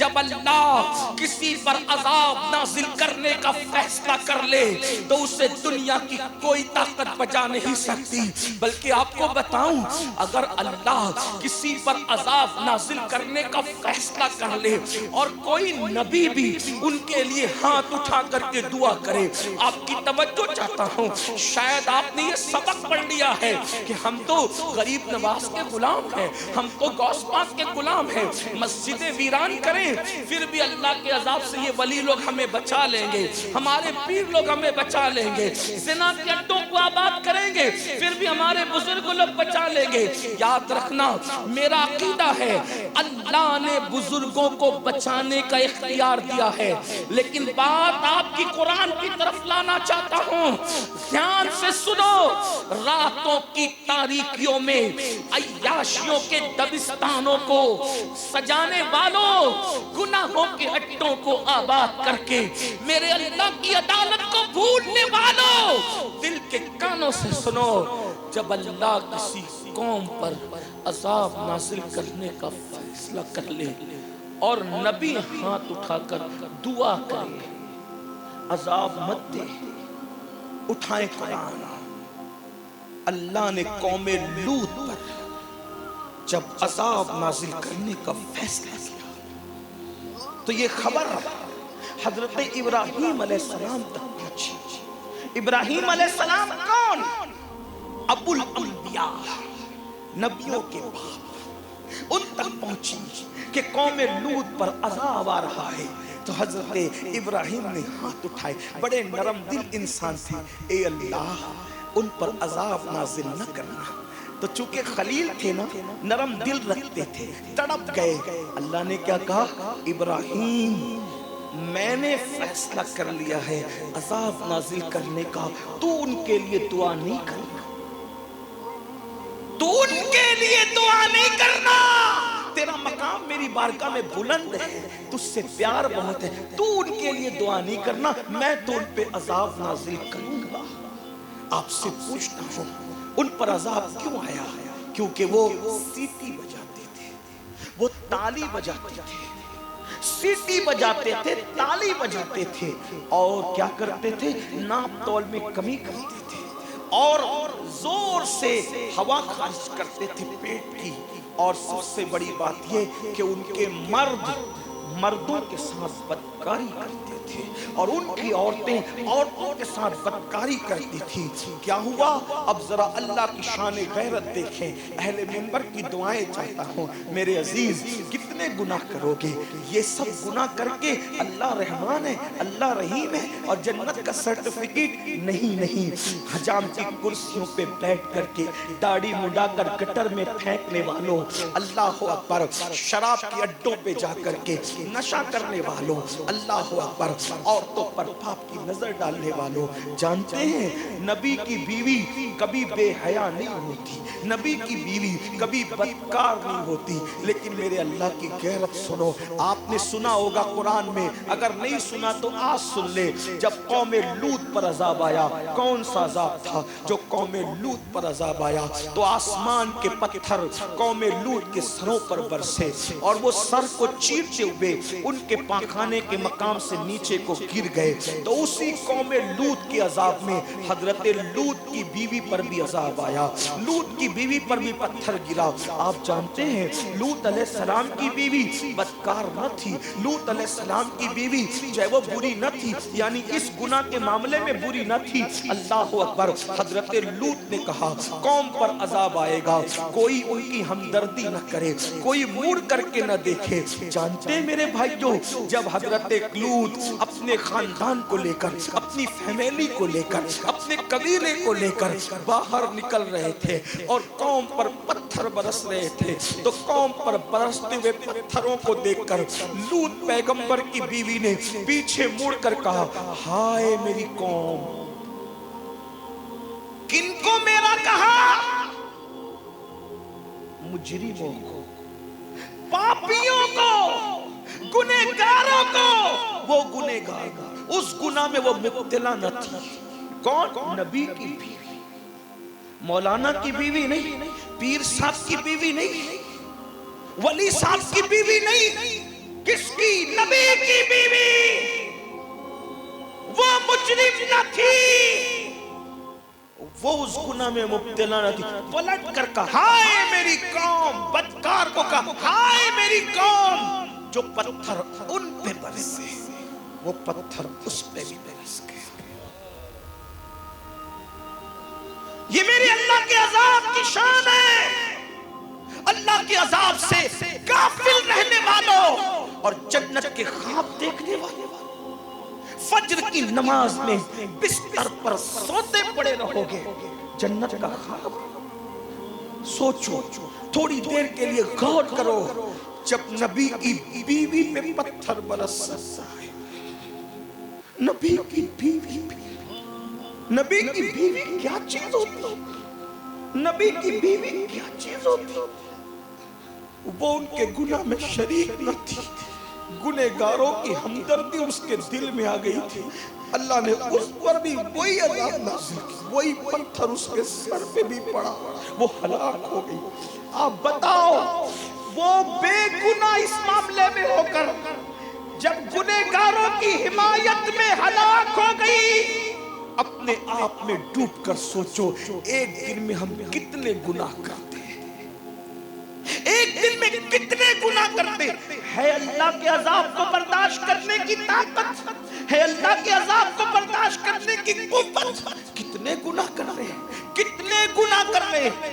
جب اللہ کسی پر عذاب نازل کرنے کا فیصلہ کر لے تو اسے دنیا کی کوئی طاقت بچا نہیں سکتی. بلکہ آپ کو بتاؤں، اگر اللہ کسی پر عذاب نازل کرنے کا فیصلہ کر لے اور کوئی نبی بھی ان کے لیے ہاتھ اٹھا کر کے دعا کرے، آپ کی توجہ چاہتا ہوں، شاید آپ نے یہ سبق پڑھ لیا ہے کہ ہم تو غریب نواز کے غلام ہیں، ہم تو غوث پاک کے غلام ہیں، مسجدیں ویران کریں پھر بھی اللہ کے عذاب سے یہ ولی لوگ ہمیں بچا لیں گے، ہمارے پیر لوگ ہمیں بچا لیں گے، زنا کے اڈوں کو آباد کریں گے پھر بھی ہمارے بزرگ لوگ بچا لیں گے. یاد رکھنا، میرا عقیدہ ہے اللہ نے بزرگوں کو بچانے کا اختیار دیا ہے، لیکن بات آپ کی قرآن کی طرف لانا چاہتا ہوں، دھیان سے سنو. راتوں کی تاریکیوں میں عیاشیوں کے دبستانوں کو سجانے والوں، گناہوں کے اڈوں کو آباد کر کے میرے اللہ کی عدالت کو بھولنے والوں، دل کے کانوں سے سنو. جب اللہ کسی قوم پر عذاب نازل کرنے کا فیصلہ کر لے اور نبی ہاتھ اٹھا کر دعا کرے، عذاب مت دے، اٹھائیں قرآن. اللہ نے قوم لوط پر جب عذاب نازل کرنے کا فیصلہ کیا تو یہ خبر حضرت ابراہیم علیہ السلام تک پہنچی. ابراہیم علیہ السلام کون؟ ابو الانبیاء، نبیوں کے باپ. ان تک پہنچی کہ قوم لوط پر عذاب آ رہا ہے تو حضرت ابراہیم نے ہاتھ اٹھائے، بڑے نرم دل انسان تھے. اے اللہ، ان پر عذاب نازل نہ کرنا. تو چونکہ خلیل تھے نا، نرم دل رکھتے تھے، تڑپ گئے. اللہ نے کیا کہا؟ ابراہیم، میں نے فیصلہ کر لیا ہے عذاب نازل کرنے کا، تو ان کے لیے دعا نہیں کرنا، تو ان کے لیے دعا نہیں کرنا. تیرا مقام میری بارگاہ میں بلند ہے، تجھ سے پیار بہت ہے، تو ان کے لیے دعا نہیں کرنا، میں تو ان پہ عذاب نازل کروں گا. آپ سے پوچھتا ہوں، ان پر عذاب کیوں آیا؟ کیونکہ وہ سیٹی بجاتے تھے، وہ تالی بجاتے تھے، سیٹی بجاتے تھے، تالی بجاتے تھے، اور کیا کرتے تھے؟ ناپ تول میں کمی کرتے تھے اور زور سے ہوا خارج کرتے تھے پیٹ کی. اور سب سے بڑی بات یہ کہ ان کے مردوں کے ساتھ بدکاری کرتے تھے اور ان کی عورتوں کے ساتھ بدکاری کرتی تھی. کیا ہوا؟ اب ذرا اللہ کی شان غیرت دیکھیں. اہل منبر کی دعائیں چاہتا ہوں. میرے عزیز، کتنے گناہ کرو گے؟ یہ سب گناہ کر کے اللہ رحمان ہے، اللہ رحیم ہے اور جنت کا سرٹیفکیٹ نہیں. حجام کی کرسیوں پہ بیٹھ کر کے داڑھی مڈا کر گٹر میں پھینکنے والوں، اللہ اکبر، شراب کے اڈوں پہ جا کر کے نشہ کرنے والوں، اللہ اکبر، عورتوں پر پاپ کی نظر ڈالنے والوں، جانتے ہیں نبی کی بیوی کبھی بے حیا نہیں ہوتی، نبی کی بیوی کبھی بدکار نہیں ہوتی. لیکن میرے اللہ کی غیرت سنو. آپ نے سنا ہوگا قرآن میں، اگر نہیں سنا تو آج سن لے. جب قوم لوط پر عذاب آیا، کون سا عذاب تھا جو قوم لوط پر عذاب آیا؟ تو آسمان کے پتھر قوم لوط کے سروں پر برسے اور وہ سر کو چیرتے ہوئے ان کے پاخانے کے مقام سے نیچے کو گر گئے. تو اسی قوم لوط کے عذاب میں حضرت لوط کی بیوی پر بھی عذاب آیا، لوط کی بیوی پر بھی پتھر گرا. آپ جانتے ہیں لوط علیہ السلام کی بیوی بدکار نہ تھی، لوط علیہ السلام کی بیوی چاہے وہ بری نہ تھی، یعنی اس گناہ کے معاملے میں بری نہ تھی. اللہ اکبر. حضرت لوط نے کہا قوم پر عذاب آئے گا، کوئی ان کی ہمدردی نہ کرے، کوئی مڑ کر کے نہ دیکھے. جانتے ہیں میرے بھائیوں، جب حضرت لوط اپنے خاندان کو لے کر، اپنی فیملی کو لے کر، اپنے قبیلے کو لے کر باہر نکل رہے تھے اور قوم پر پتھر برس رہے تھے، تو قوم پر برستے ہوئے پتھروں کو دیکھ کر لوط پیغمبر کی بیوی نے پیچھے مڑ کر کہا، ہائے میری قوم. کن کو میرا کہا؟ مجرموں کو، پاپیوں کو، گنہگاروں کو. وہ گنہگار اس گناہ میں وہ مبتلا نہ تھی. کون؟ نبی کی بیوی، مولانا کی بیوی نہیں، پیر صاحب کی بیوی نہیں، ولی صاحب کی بیوی نہیں. کس کی؟ نبی کی بیوی وہ مجرم نہ تھی، وہ اس گناہ میں مبتلا نہ تھی. پلٹ کر کہا ہائے میری قوم، بدکار کو کہا ہائے میری قوم، جو پتھر ان پہ برسے وہ پتھر اس پہ بھی برس گئے. یہ میرے اللہ کے عذاب کی شان ہے. اللہ کے عذاب سے غافل رہنے والوں اور جنت کے خواب دیکھنے والوں، فجر کی نماز میں بستر پر سوتے پڑے رہو گے، جنت کا خواب سوچو. تھوڑی دیر کے لیے غور کرو، جب نبی کی بیوی پہ پتھر برستا ہے. نبی کی بیوی، نبی کی بیوی کیا چیز ہوتی، نبی کی بیوی کیا چیز ہوتی. وہ ان کے گناہ میں شریک نہ تھی، گنہگاروں کی ہمدردی اس کے دل میں آ گئی تھی. اللہ نے اس پر بھی وہی عذاب نازل کی، وہی پتھر اس کے سر پہ بھی پڑا، وہ ہلاک ہو گئی. آپ بتاؤ، وہ بے گناہ اس معاملے میں ہو کر جب گنہگاروں کی حمایت میں ہلاک ہو گئی، اپنے آپ میں ڈوب کر سوچو ایک دن میں ہم کتنے گناہ کرتے ہیں، ایک دن میں کتنے گناہ کرتے ہیں. اللہ کے عذاب کو برداشت کرنے کی طاقت ہے، اللہ کے عذاب کو برداشت کرنے کی قوت. کتنے گناہ کر رہے ہیں، کتنے گناہ کر رہے ہیں.